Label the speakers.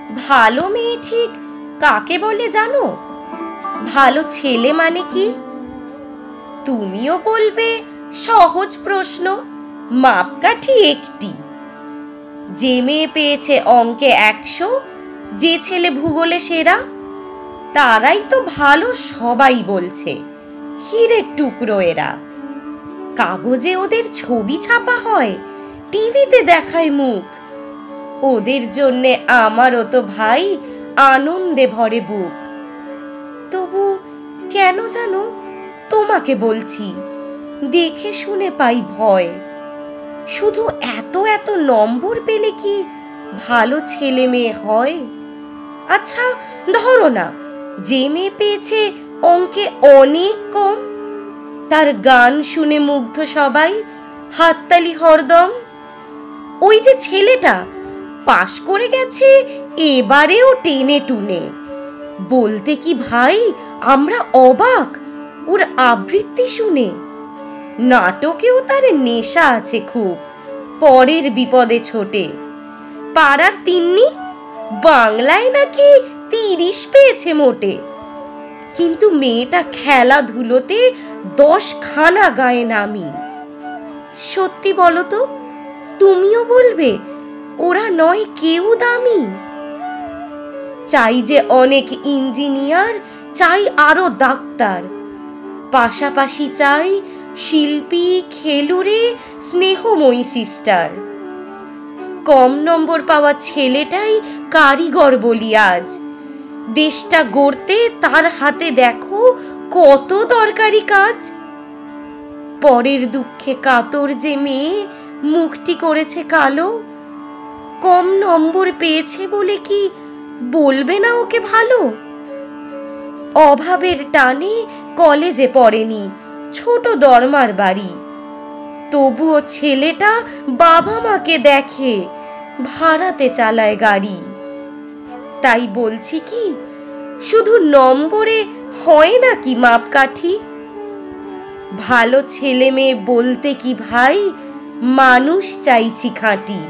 Speaker 1: ভালো মেয়ে ঠিক কাকে বলে জানো? ভালো ছেলে মানে কি? তুমিও বলবে সহজ প্রশ্ন, মাপকাঠি একটি। যে মেয়ে পেয়েছে অঙ্কে 100, যে ছেলে ভূগোলে সেরা, তারাই তো ভালো সবাই বলছে। হীরের টুকরো এরা। কাগজে ওদের ছবি ছাপা হয়, টিভিতে দেখায় মুখ। ওদের জন্যে আমারও তো ভাই আনন্দে ভরে বুক। তবু কেন জানো তোমাকে বলছি, দেখে শুনে পাই ভয়। শুধু এত এত নম্বর পেলে কি ভালো ছেলে মেয়ে হয়? আচ্ছা ধরো না, যে মেয়ে পেয়েছে অঙ্কে অনেক কম, তার গান শুনে মুগ্ধ সবাই, হাততালি হরদম। ওই যে ছেলেটা পাশ করে গেছে এবারেও টেনে টুনে, বলতে কি ভাই আমরা অবাক ওর আবৃত্তি শুনে। নাটকেও তার নেশা আছে খুব, পরের বিপদে ছোটে। পাড়ার তিন্নি বাংলায় নাকি 30 পেয়েছে মোটে, কিন্তু মেয়েটা খেলাধুলোতে 10 খানা গায়ে নামি। সত্যি বলো তো, তুমিও বলবে ওরা নয় কেউ দামি? চাই যে অনেক ইঞ্জিনিয়ার, চাই আরো ডাক্তার, পাশাপাশি চাই শিল্পী, খেলুড়ে, স্নেহময়ী সিস্টার। কম নম্বর পাওয়া ছেলেটাই কারিগর বলি আজ। দেশটা গড়তে তার হাতে দেখো কত দরকারি কাজ। পরের দুঃখে কাতর যে মেয়ে মুখটি করেছে কালো, কম নম্বর পেয়েছে বলে কি বলবে না ওকে ভালো? অভাবের টানে কলেজে পড়েনি, ছোট দরমার বাড়ি, তবুও ছেলেটা বাবা মাকে দেখে, ভাড়াতে চালায় গাড়ি। তাই বলছি কি, শুধু নম্বরে হয় নাকি মাপকাঠি? ভালো ছেলে মেয়ে বলতে কি ভাই মানুষ চাইছি খাঁটি।